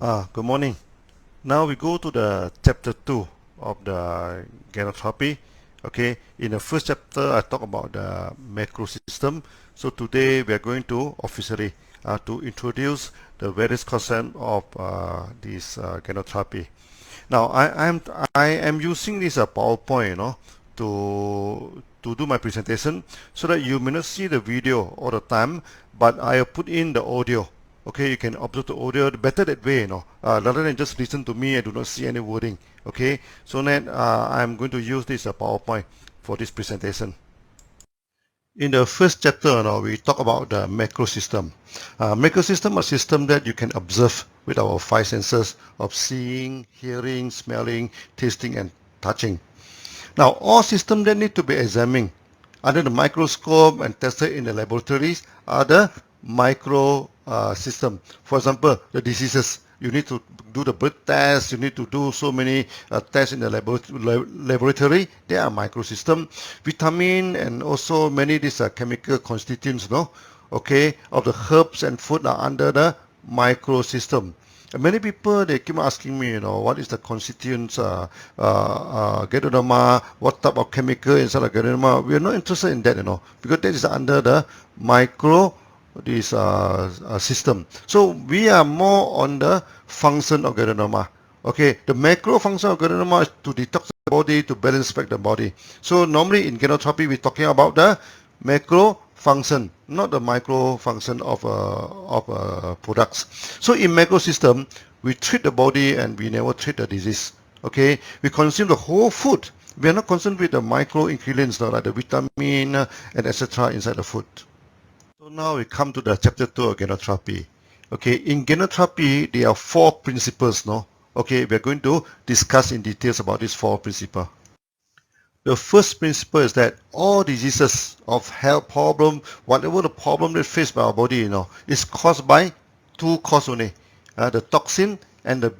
Good morning. Now we go to the chapter 2 of the genotropy. Okay, in the first chapter I talk about the macro system. So today we are going to officially to introduce the various concepts of this genotropy. Now I am using this PowerPoint, to do my presentation so that you may not see the video all the time, but I have put in the audio. Okay, you can observe the audio better that way, rather than just listen to me and do not see any wording. Okay, so then I'm going to use this PowerPoint for this presentation. In the first chapter, we talk about the macro system. Macro system is a system that you can observe with our five senses of seeing, hearing, smelling, tasting, and touching. Now, all systems that need to be examined under the microscope and tested in the laboratories are the micro system. For example, the diseases. You need to do the blood test. You need to do so many tests in the laboratory. They are microsystem. Vitamin and also many of these chemical constituents, okay, of the herbs and food are under the microsystem. And many people, they keep asking me, what is the constituents, Ganoderma, what type of chemical inside the Ganoderma. We are not interested in that, because that is under the micro system. So we are more on the function of Ganoderma. Okay, the macro function of Ganoderma is to detox the body, to balance back the body. So normally in genotropy, we're talking about the macro function, not the micro function of products. So in macro system, we treat the body and we never treat the disease. Okay, we consume the whole food. We are not concerned with the micro ingredients, like the vitamin and etc. inside the food. So now we come to the chapter 2 of genotropy. Okay, in genotropy, there are 4 principles, Okay, we are going to discuss in details about these 4 principles. The first principle is that all diseases of health problem, whatever the problem that faced by our body, is caused by 2 causes only. The toxin and the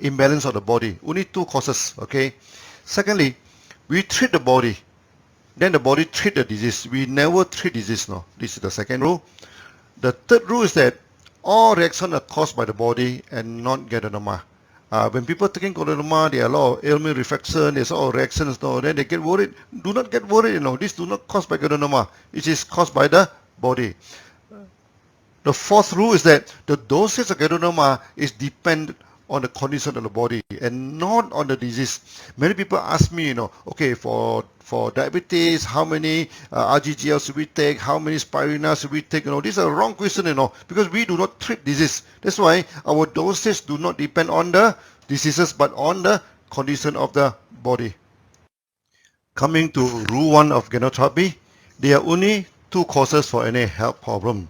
imbalance of the body. Only 2 causes, okay? Secondly, we treat the body. Then the body treat the disease. We never treat disease, This is the second rule. The third rule is that all reactions are caused by the body and not Ganoderma. When people taking Ganoderma, there are a lot of ailment reflection, there's all reactions, then they get worried. Do not get worried, This do not caused by Ganoderma. It is caused by the body. The fourth rule is that the dosage of Ganoderma is dependent on the condition of the body and not on the disease. Many people ask me, okay, for diabetes, how many RGGL should we take? How many spirulina should we take? These are wrong questions, because we do not treat disease. That's why our dosage do not depend on the diseases, but on the condition of the body. Coming to rule 1 of genotropy, there are only 2 causes for any health problem.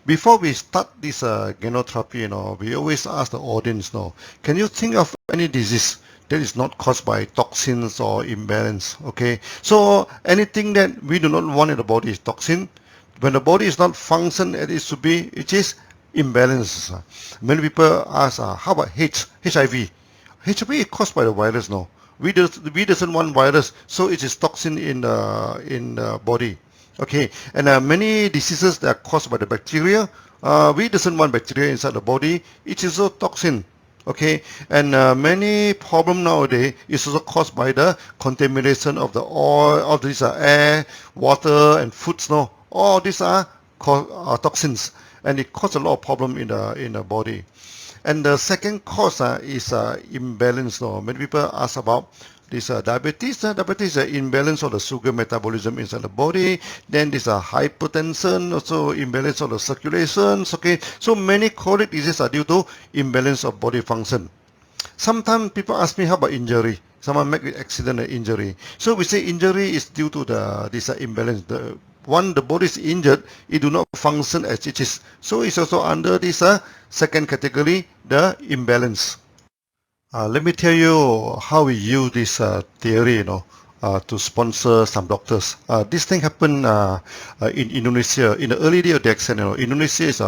Before we start this genotropy, we always ask the audience, can you think of any disease that is not caused by toxins or imbalance? Okay, so anything that we do not want in the body is toxin. When the body is not function as it should be, it is imbalance. Many people ask, how about HIV? HIV is caused by the virus, We doesn't want virus, so it is toxin in the body. Okay, and many diseases that are caused by the bacteria. We doesn't want bacteria inside the body. It is a toxin. Okay, and many problem nowadays is also caused by the contamination of the oil, all these are air, water, and foods. All these are toxins, and it causes a lot of problem in the body. And the second cause is imbalance. Many people ask about this diabetes. Diabetes is an imbalance of the sugar metabolism inside the body. Then this hypertension, also imbalance of the circulations. Okay, so many chronic diseases are due to imbalance of body function. Sometimes people ask me, how about injury? Someone make an accident or injury. So we say injury is due to this imbalance. The body is injured, it do not function as it is. So it's also under this second category, the imbalance. Let me tell you how we use this theory, to sponsor some doctors. This thing happened in Indonesia in the early day of the accent. Indonesia is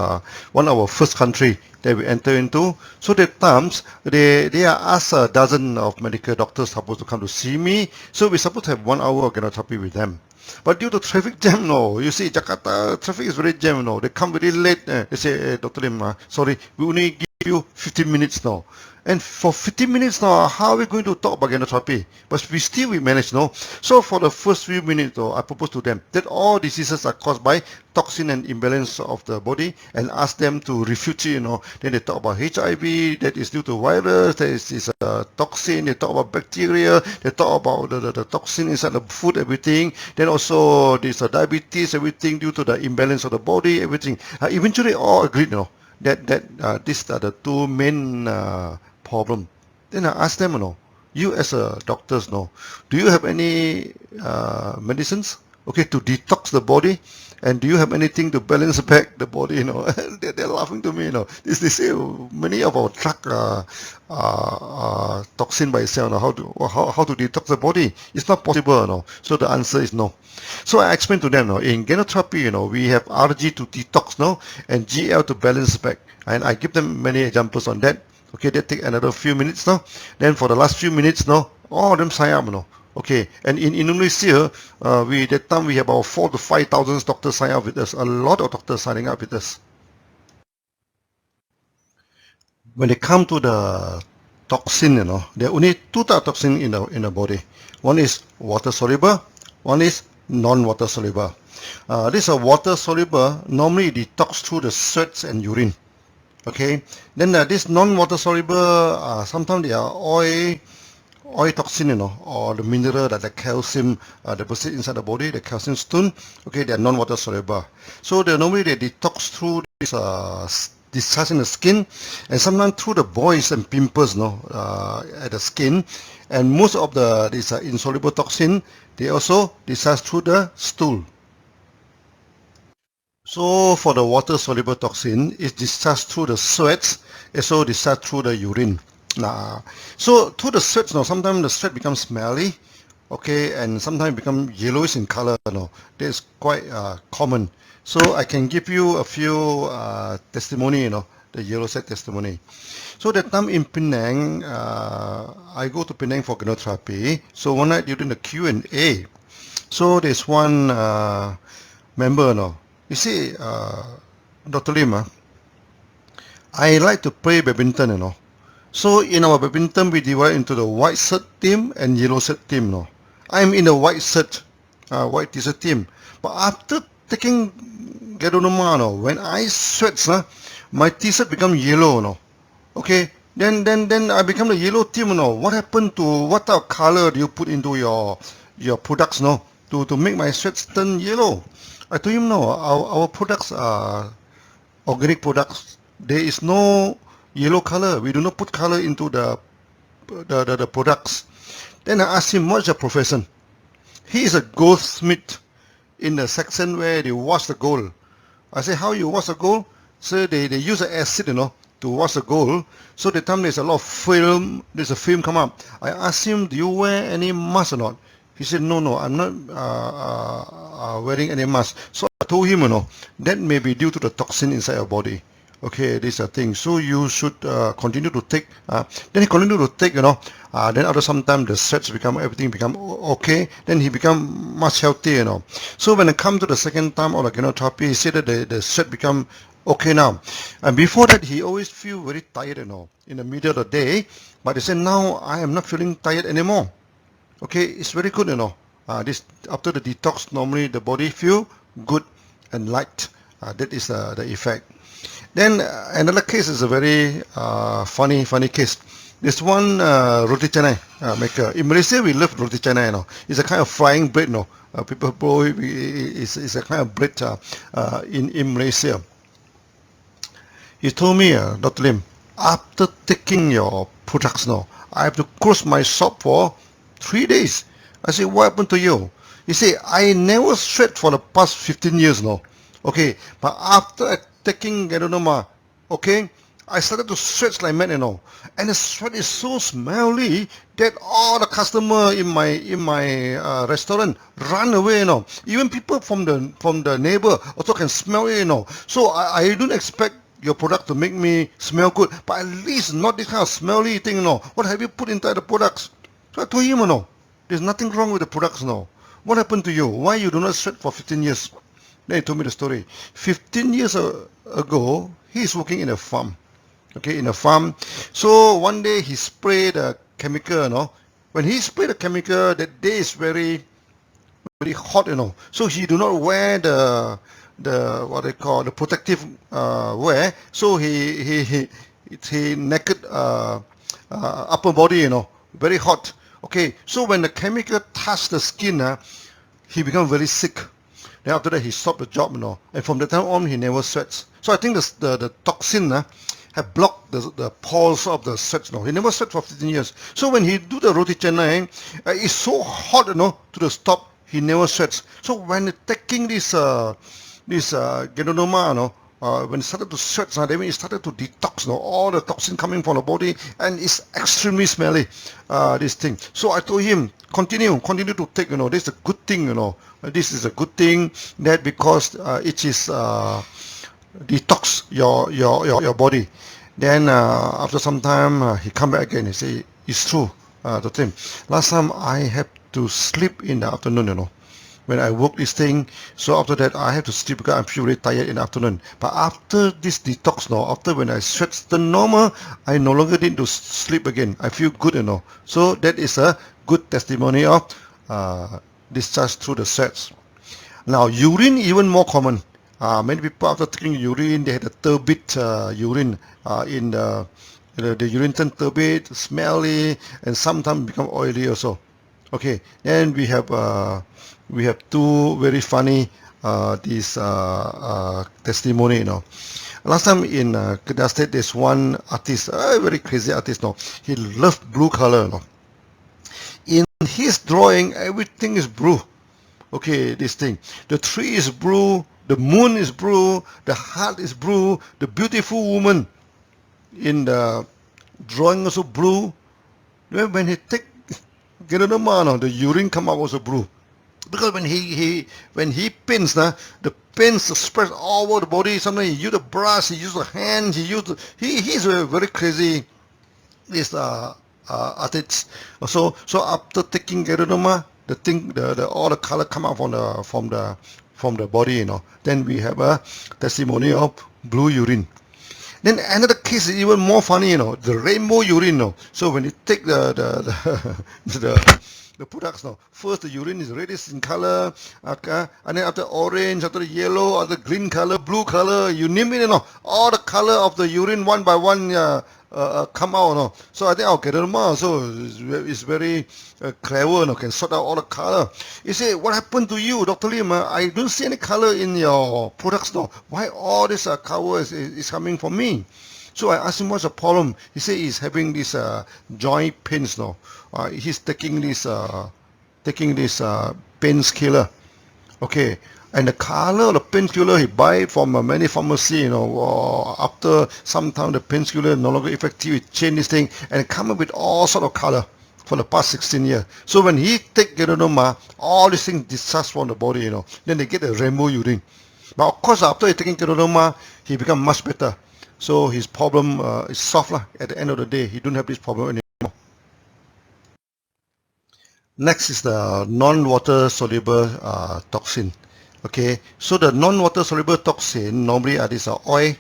one of our first country that we enter into. So at times they are asked a dozen of medical doctors supposed to come to see me. So we're supposed to have 1 hour of genotropy with them. But due to traffic jam, you see, Jakarta traffic is very jam, they come very late. They say, Dr. Lim, sorry, we only give you 15 minutes now. And for 15 minutes now, how are we going to talk about gynotherapy? But we manage, no? So for the first few minutes, though, I propose to them that all diseases are caused by toxin and imbalance of the body, and ask them to refute it, Then they talk about HIV, that is due to virus, that is a toxin, they talk about bacteria, they talk about the toxin inside the food, everything. Then also there's diabetes, everything due to the imbalance of the body, everything. Eventually all agreed, that these are the two main problem. Then I asked them, you as a doctors, do you have any medicines, okay, to detox the body? And do you have anything to balance back the body? They're laughing to me. They say many of our drug toxin by itself. How to detox the body? It's not possible. So the answer is no. So I explained to them. In gynotherapy, we have RG to detox, and GL to balance back. And I give them many examples on that. Okay, that take another few minutes now. Then for the last few minutes all of them sign up. Okay, and in Indonesia, that time we have about 4,000 to 5,000 doctors sign up with us. A lot of doctors signing up with us. When they come to the toxin, there are only two types of toxin in the body. One is water soluble, one is non-water soluble. This water soluble normally detox through the sweats and urine. Okay, then this non-water soluble, sometimes they are oil toxin, or the mineral that the calcium deposit inside the body, the calcium stone. Okay, they are non-water soluble. So normally they detox through this discharge in the skin, and sometimes through the boils and pimples, at the skin. And most of this insoluble toxin, they also discharge through the stool. So for the water-soluble toxin, it's discharged through the sweats, also discharged through the urine. So through the sweats, sometimes the sweat becomes smelly, okay, and sometimes become yellowish in color. That's quite common. So I can give you a few testimony, the yellow sweat testimony. So that time in Penang, I go to Penang for gynotherapy. So one night during the Q&A, so there's one member, you see, Dr. Lim, I like to play badminton, So in our badminton, we divide into the white shirt team and yellow shirt team, I'm in the white shirt, white t-shirt team. But after taking Gadonoma, when I sweat, my t-shirt become yellow, Okay, then I become the yellow team, What happened to, what type of color do you put into your products, to make my sweats turn yellow? I told him, no, our products are organic products. There is no yellow color. We do not put color into the products. Then I asked him, what's your profession? He is a goldsmith in the section where they wash the gold. I said, how you wash the gold? So they use the acid, to wash the gold. So the time there's a lot of film, there's a film come up. I asked him, do you wear any mask or not? He said, no, I'm not wearing any mask. So I told him, that may be due to the toxin inside your body. Okay, this is a thing. So you should continue to take. Then he continued to take, then after some time the sweats everything become okay. Then he become much healthier, So when it come to the second time of the gynotherapy, he said that the sweat become okay now. And before that, he always feel very tired, in the middle of the day. But he said, now I am not feeling tired anymore. Okay, it's very good, this after the detox, normally the body feel good and light. That is the effect. Then another case is a very funny case. This one roti canai maker. In Malaysia, we love roti canai. It's a kind of frying bread. People blow it. It's a kind of bread in Malaysia. He told me, Dr. Lim, after taking your products, I have to close my shop for 3 days. I said, what happened to you? He said, I never sweat for the past 15 years now. Okay, but after taking Gadonoma, okay, I started to sweat like mad, And the sweat is so smelly that all the customer in my restaurant run away, Even people from the neighbor also can smell it, So I don't expect your product to make me smell good, but at least not this kind of smelly thing, What have you put inside the products? So I told him, there's nothing wrong with the products, What happened to you? Why you do not sweat for 15 years? Then he told me the story. 15 years ago, he is working in a farm. okay, in a farm. So one day he sprayed a chemical, when he sprayed the chemical, that day is very hot, so he do not wear the what they call the protective wear, so he naked upper body, very hot. Okay, so when the chemical touched the skin, he become very sick. Then after that, he stopped the job, and from that time on, he never sweats. So I think the toxin have blocked the pores of the sweat. He never sweat for 15 years. So when he do the roti canai, it's so hot, to the stop. He never sweats. So when taking this Ganoderma, when it started to sweat, that means it started to detox, all the toxin coming from the body, and it's extremely smelly, this thing. So I told him, continue to take, this is a good thing, this is a good thing, that because it is detox your body. Then after some time, he come back again. He say, it's true, to him. Last time I have to sleep in the afternoon, when I work this thing. So after that, I have to sleep because I feel very tired in the afternoon. But after this detox, after when I sweat the normal, I no longer need to sleep again. I feel good, So that is a good testimony of discharge through the sweats. Now, urine even more common. Many people after taking urine, they had a turbid urine in the urine turn turbid, smelly, and sometimes become oily also. Okay, then we have two very funny this testimony. Last time in Kedah State, there's one artist, a very crazy artist. He loved blue color. In his drawing, everything is blue. Okay, this thing. The tree is blue, the moon is blue, the heart is blue, the beautiful woman in the drawing also blue. When he take the urine come out also blue. Because when he paints, the paints spread all over the body. Sometimes he use the brush, he use the hand, he's a very crazy this artist. So after taking Geronoma, the thing the all the color come out from the body, Then we have a testimony of blue urine. Then another case is even more funny, the rainbow urine. So when you take the products, first the urine is reddish in color, okay, and then after orange, after the yellow, after green color, blue color, you name it, all the color of the urine one by one come out. So I think our Kerama also is very clever, can sort out all the color. You say, what happened to you, Dr. Lim? I don't see any color in your products. Why all this color is coming from me? So I asked him what's the problem. He said he's having this joint pains. He's taking this painkiller. Okay, and the color of the painkiller he buy from many pharmacy. After some time the painkiller no longer effective, he change this thing and come up with all sort of color for the past 16 years. So when he take Geronoma, all these things discharge from the body. Then they get a rainbow urine. But of course, after he taking Geronoma, he become much better. So his problem is solved. At the end of the day, he don't have this problem anymore. Next is the non-water soluble toxin. Okay, so the non-water soluble toxin normally are this oil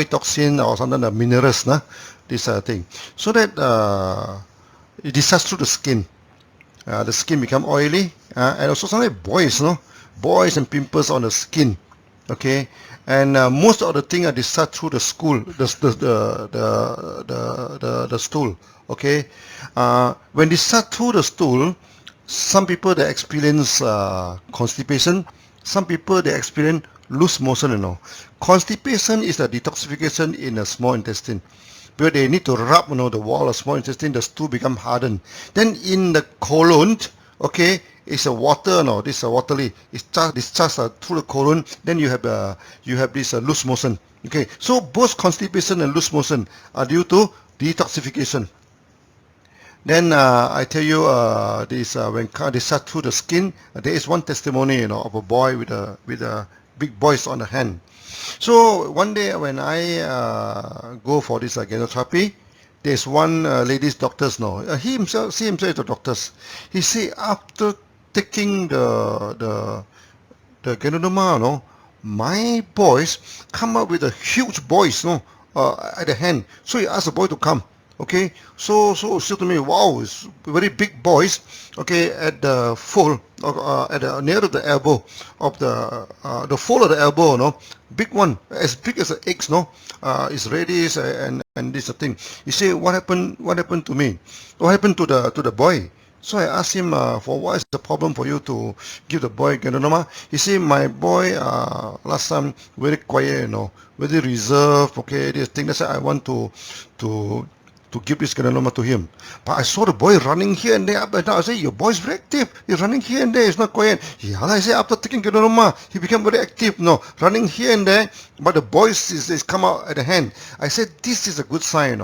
toxin or sometimes the minerals, this thing. So that it discharges through the skin. The skin become oily, and also sometimes boils and pimples on the skin. Okay, and most of the things are discharged through the stool, the stool. Okay, when discharged through the stool, some people they experience constipation. Some people they experience loose motion. Constipation is the detoxification in the small intestine, where they need to rub the wall of small intestine, the stool become hardened. Then in the colon, okay, it's a water, this is a watery. It's discharged through the colon. Then you have this loose motion. Okay, so both constipation and loose motion are due to detoxification. Then I tell you this when discharged through the skin, there is one testimony of a boy with a big boils on the hand. So one day when I go for this gynotherapy, there's one ladies doctors he himself is a doctor. He say after taking the Ganoderma, my boys come up with a huge boys at the hand. So he asked the boy to come. Okay, so said to me, wow, it's very big boys. Okay, at the fold, at the near to the elbow of the fold of the elbow, no, big one, as big as the eggs, no, is reddish and this thing. He said, what happened? What happened to me? What happened to the boy? So I asked him, for what is the problem for you to give the boy granuloma? He said, my boy last time very quiet, very reserved. Okay, this thing. That's why I want to to give this granuloma to him. But I saw the boy running here and there up and down. I said, your boy's very active. He's running here and there. He's not quiet. Yeah, I said, after taking granuloma, he became very active. No, running here and there. But the boy is come out at the hand. I said, this is a good sign,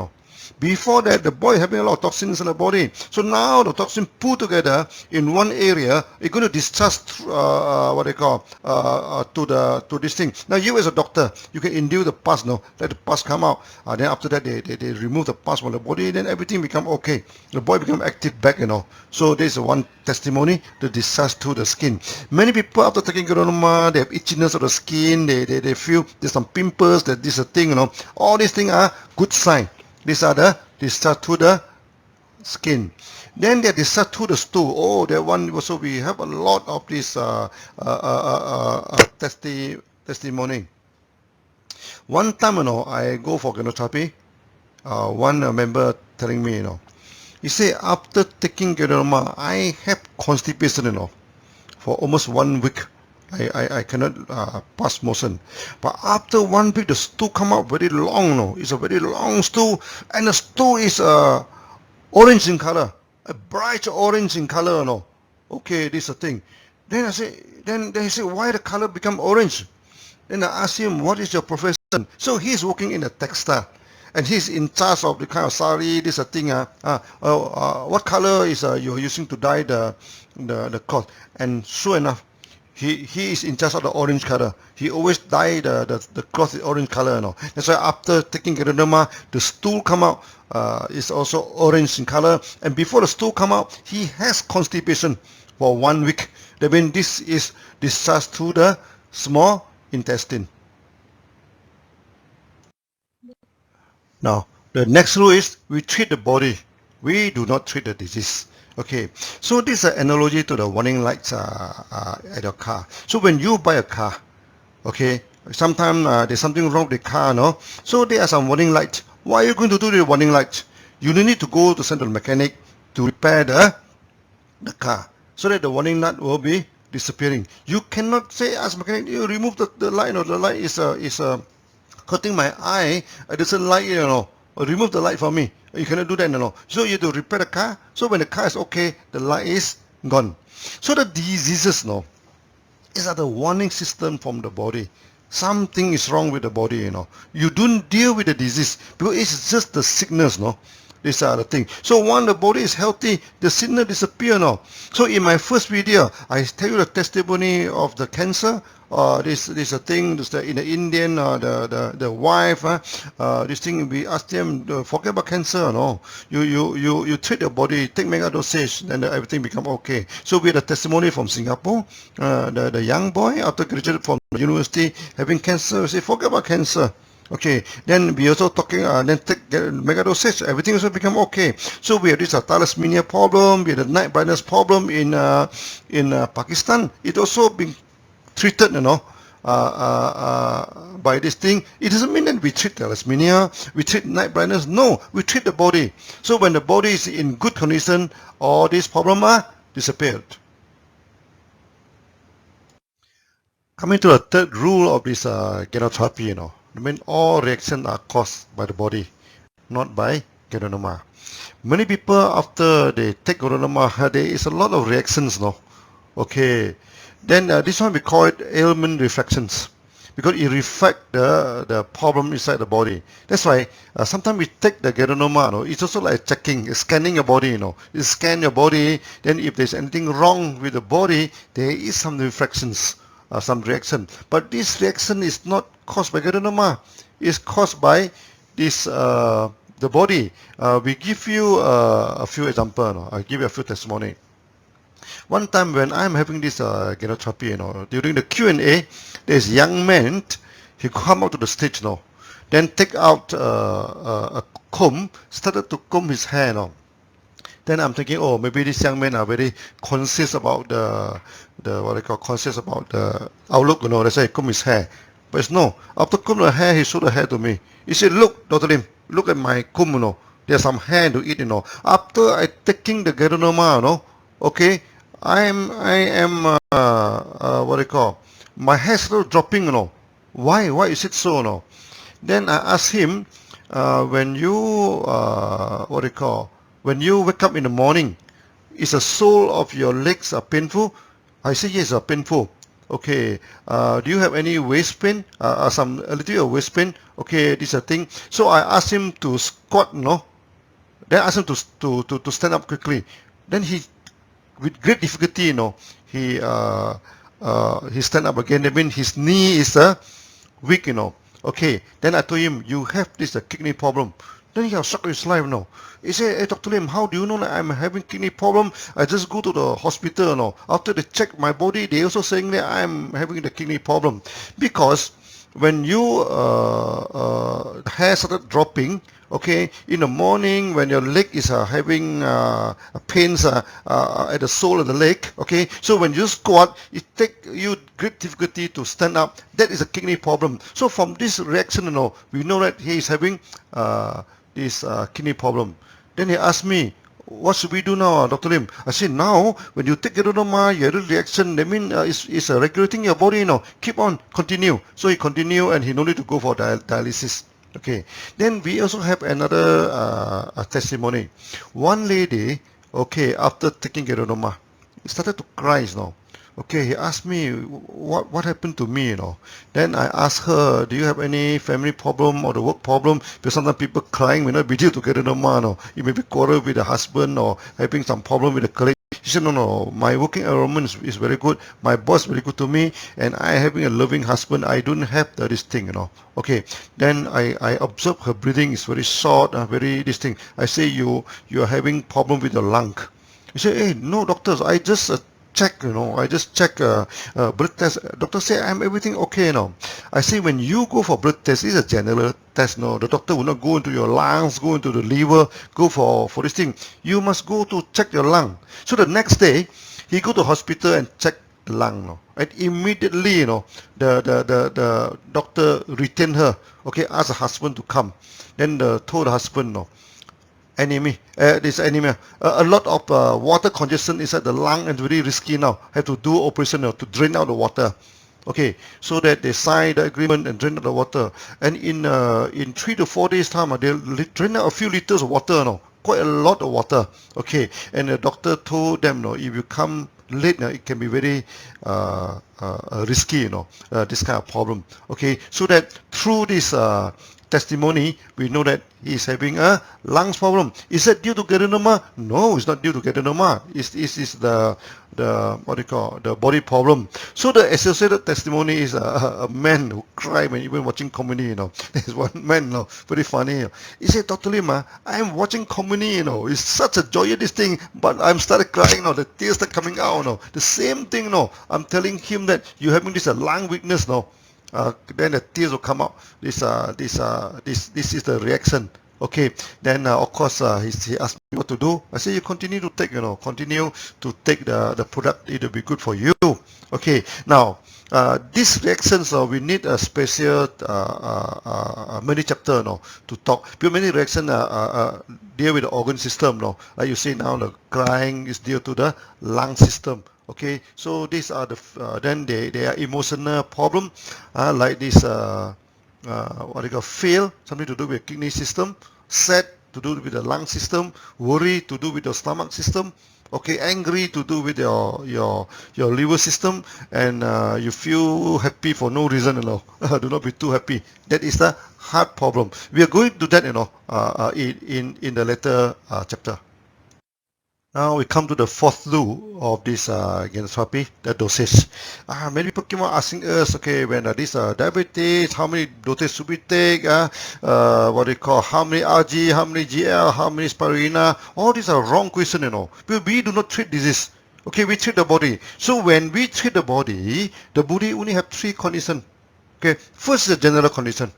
Before that, the boy having a lot of toxins in the body. So now the toxin put together in one area, it's going to discharge what they call to this thing. Now you as a doctor, you can induce the pus, let the pus come out. Then after that, they remove the pus from the body. Then everything become okay. The boy become active back, So there's one testimony, the discharge to the skin. Many people after taking granuloma, they have itchiness of the skin. They feel there's some pimples. That this a thing, All these things are good sign. These are the discharge to the skin. Then they discharge to the stool. Oh, that one also we have a lot of this testimony. One time, I go for granotherapy. One member telling me, he said after taking granuloma, I have constipation, for almost 1 week. I cannot pass motion. But after 1 week, the stool come out very long, It's a very long stool, and the stool is orange in color, a bright orange in color, Okay, this is the thing. Then I say, then he said, why the color become orange? Then I asked him, what is your profession? So he's working in a textile, and he's in charge of the kind of sari, this a thing. What color is you're using to dye the cloth? And sure enough, he is in charge of the orange color. He always dye the cloth is orange color, That's why after taking granuloma, the stool come out is also orange in color. And before the stool come out, he has constipation for 1 week. That means this is discharged to the small intestine. Now, the next rule is we treat the body. We do not treat the disease. Okay, so this is an analogy to the warning lights at your car. So when you buy a car, okay, sometimes there's something wrong with the car, So there are some warning lights. What are you going to do with the warning lights? You need to go to send to the mechanic to repair the car so that the warning light will be disappearing. You cannot say as mechanic, you remove the light, the light is hurting my eye. It doesn't like it, remove the light for me. You cannot do that, So you have to repair the car. So when the car is okay, the light is gone. So the diseases, is the warning system from the body. Something is wrong with the body, You don't deal with the disease because it's just the sickness, These are the things. So when the body is healthy, the sickness disappear now. So in my first video, I tell you the testimony of the cancer. This is a thing. This in the Indian, the wife. This thing we ask them forget about cancer. No, you treat the body, take mega dosage, then everything become okay. So we had a testimony from Singapore. The young boy after graduated from the university having cancer. We say forget about cancer. Okay, then we also talking, then take mega dosage, everything also become okay. So we have this thalassemia problem, we have the night blindness problem in Pakistan. It also been treated, by this thing. It doesn't mean that we treat thalassemia, we treat night blindness. No, we treat the body. So when the body is in good condition, all these problems are disappeared. Coming to the third rule of this granotherapy, I mean, all reactions are caused by the body, not by granuloma. Many people after they take granuloma, there is a lot of reactions, Okay, then this one we call it ailment reflections because it reflects the problem inside the body. That's why sometimes we take the granuloma, it's also like checking, scanning your body, You scan your body, then if there's anything wrong with the body, there is some reflections. Some reaction, but this reaction is not caused by granuloma. It's caused by this the body. We give you a few examples. I give you a few testimony. One time when I'm having this granotherapy, during the Q&A, there's a young man. He come out to the stage, Then take out a comb, started to comb his hair, Then I'm thinking, oh, maybe these young men are very conscious about the what they call conscious about the outlook, That's why he comb his hair. But it's no. After comb the hair, he showed the hair to me. He said, look, Dr. Lim, look at my comb, There's some hair to eat, After I taking the Geronoma, okay, I am what they call, my hair still dropping, Why? Why is it so, Then I asked him, when you what do you call, when you wake up in the morning, is the sole of your legs painful? I said yes, painful. Okay. Do you have any waist pain? Some a little bit of waist pain. Okay, this is a thing. So I asked him to squat, Then I asked him to stand up quickly. Then he, with great difficulty, he stand up again. That means his knee is weak, Okay, then I told him, you have this kidney problem. Then he was shocked with his life, He said, hey, Dr. Lim, how do you know that I'm having kidney problem? I just go to the hospital, After they check my body, they also saying that I'm having the kidney problem. Because when you hair started dropping, okay, in the morning when your leg is having pains at the sole of the leg, okay, so when you squat, it take you great difficulty to stand up. That is a kidney problem. So from this reaction, we know that he is having this kidney problem. Then he asked me, what should we do now, Dr. Lim? I said, now, when you take Geronoma, you have a reaction, that means it's regulating your body, Keep on, continue. So he continue and he no need to go for dialysis. Okay. Then we also have another testimony. One lady, okay, after taking Geronoma, started to cry, Okay, he asked me what happened to me, Then I asked her, do you have any family problem or the work problem? Because sometimes people crying may not be due to Geronoma, You may be quarrel with the husband or having some problem with the colleague. She said, no, my working environment is very good. My boss is very good to me, and I having a loving husband. I don't have this thing, Okay, then I observe her breathing is very short, very this thing. I say, you are having problem with your lung. He said, hey, no, doctors, I just check, I just check blood test. Doctor say I'm everything okay, I say when you go for blood test, it's a general test, The doctor will not go into your lungs, go into the liver, go for this thing. You must go to check your lung. So the next day, he go to hospital and check the lung, And immediately, the doctor retained her, okay, asked the husband to come. Then told the husband, this anemia. A lot of water congestion inside the lung and very risky now. Have to do operation to drain out the water. Okay, so that they sign the agreement and drain out the water. And in 3 to 4 days time, they'll drain out a few liters of water, Quite a lot of water. Okay, and the doctor told them, if you come late, it can be very risky, this kind of problem. Okay, so that through this testimony, we know that he is having a lungs problem. Is that due to Geronoma? No, it's not due to Geronoma. It's the what do you call, the body problem. So the associated testimony is a man who cried when even watching comedy. There's one man, very funny. He said, Dr. Lim, I'm watching comedy. It's such a joyous thing, but I'm started crying. The tears are coming out. The same thing. I'm telling him that you're having this lung weakness. Then the tears will come out. This is the reaction. Okay. Then of course he asked me what to do. I say you continue to take, continue to take the product. It will be good for you. Okay. Now these reactions, we need a special many chapter, to talk. Because many reactions deal with the organ system, Like you see now, the crying is due to the lung system. Okay, so these are the then they are emotional problem, like this what they call fear, something to do with kidney system, sad to do with the lung system, worry to do with the stomach system, okay, angry to do with your liver system, and you feel happy for no reason, do not be too happy. That is the heart problem. We are going to that, in the later chapter. Now we come to the fourth law of this therapy, the dosage. Many people keep on asking us, okay, when this diabetes, how many doses should we take? What they call, how many RG, how many GL, how many spirulina? All these are wrong questions, Because we do not treat disease. Okay, we treat the body. So when we treat the body only have 3 conditions. Okay, first is the general condition.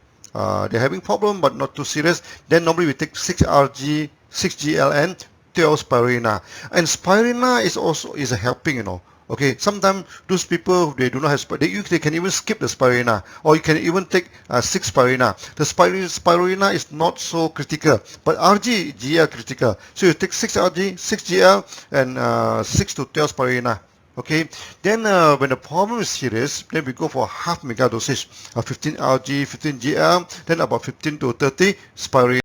they're having problem but not too serious, then normally we take 6RG, 6GL and 12 spirulina. And spirulina is also is a helping, Okay, sometimes those people, they do not have they can even skip the spirulina, or you can even take 6 spirulina. The spirulina is not so critical, but RG, GL critical. So you take 6 RG, 6 GL, and 6 to 12 spirulina. Okay, then when the problem is serious, then we go for half mega dosage of 15 RG, 15 GL, then about 15 to 30 spirulina.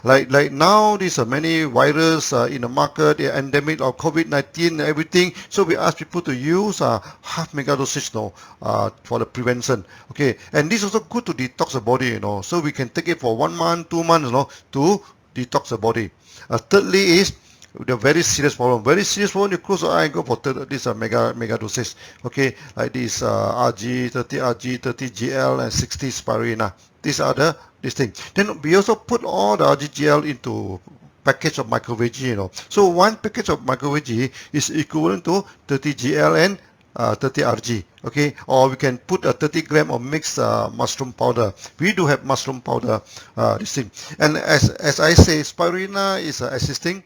Like now, these are many virus in the market, the endemic of COVID-19 and everything. So we ask people to use half mega dosage for the prevention. Okay, and this is also good to detox the body, So we can take it for 1 month, 2 months, to detox the body. Thirdly is the very serious problem. Very serious problem, you close your eye and go for this mega dosage. Okay, like this RG, 30 RG, 30 GL, and 60 spirulina. These are this thing. Then we also put all the RGGL into package of micro-VG, So one package of micro-VG is equivalent to 30 GL and 30 RG, okay, or we can put a 30 gram of mixed mushroom powder. We do have mushroom powder, this thing. And as I say, spirulina is assisting.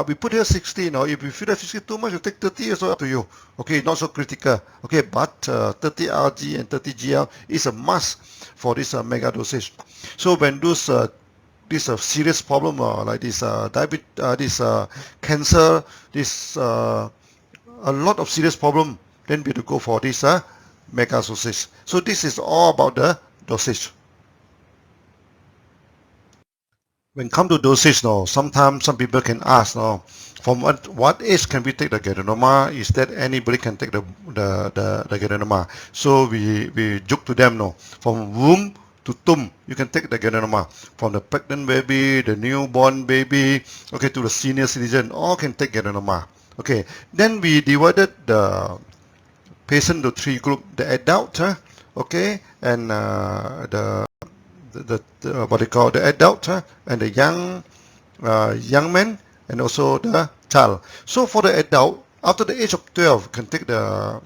We put here 60, if you feel that 60 too much, you take 30, it's up to you. Okay, not so critical. Okay, but 30 RG and 30 GL is a must for this mega dosage. So when those this serious problem like this diabetes, this cancer, this a lot of serious problem, then we have to go for this mega dosage. So this is all about the dosage. When come to dosage, sometimes some people can ask, from what age can we take the ganoderma? Is that anybody can take the ganoderma? So we joke to them, from womb to tomb, you can take the ganoderma. From the pregnant baby, the newborn baby, okay, to the senior citizen, all can take ganoderma. Okay, then we divided the patient to 3 groups: the adult, okay, and the what they call the adult and the young man, and also the child. So for the adult, after the age of 12, can take the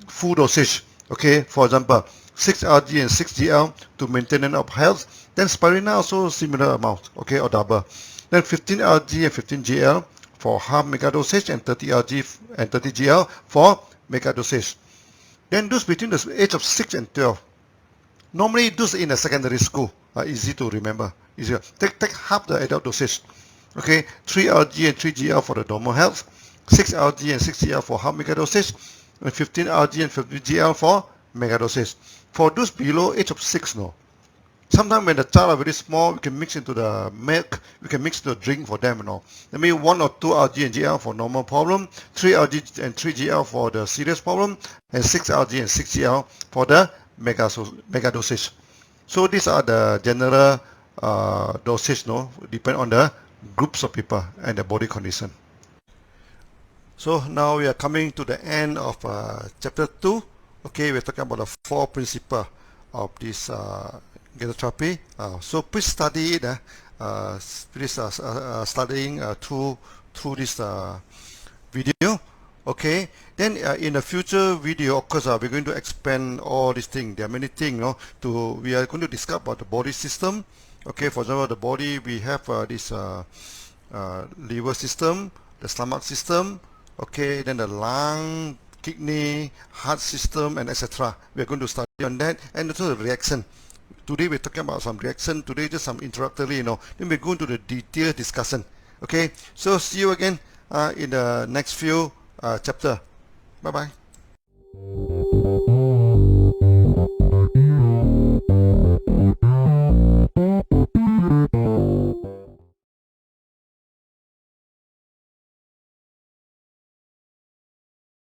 full dosage. Okay, for example, 6 RG and 6 GL to maintenance of health. Then spirulina also similar amount, okay, or double. Then 15 RG and 15 GL for half mega dosage, and 30 RG and 30 GL for mega dosage. Then those between the age of 6 and 12. Normally, those in a secondary school are easy to remember. Easier. Take half the adult dosage. Okay, 3 RG and 3 GL for the normal health, 6 RG and 6 GL for half mega dosage, and 15 RG and 15 GL for mega dosage. For those below age of 6, sometimes when the child are very small, we can mix into the milk, we can mix the drink for them, That means 1 or 2 RG and GL for normal problem, 3 RG and 3 GL for the serious problem, and 6 RG and 6 GL for the mega dosage. So these are the general dosage, depend on the groups of people and the body condition. So now we are coming to the end of chapter 2. Okay, we're talking about the 4 principles of this gynotherapy. So please study it. Please studying through this video. Okay, then in the future video, of course, we're going to expand all these things. There are many things, we are going to discuss about the body system. Okay, for example, the body, we have this liver system, the stomach system, okay, then the lung, kidney, heart system, and etc. We are going to study on that, and also the reaction. Today we're talking about some reaction. Today just some introductory, Then we're going to the detailed discussion. Okay, so see you again in the next few chapter. Bye bye.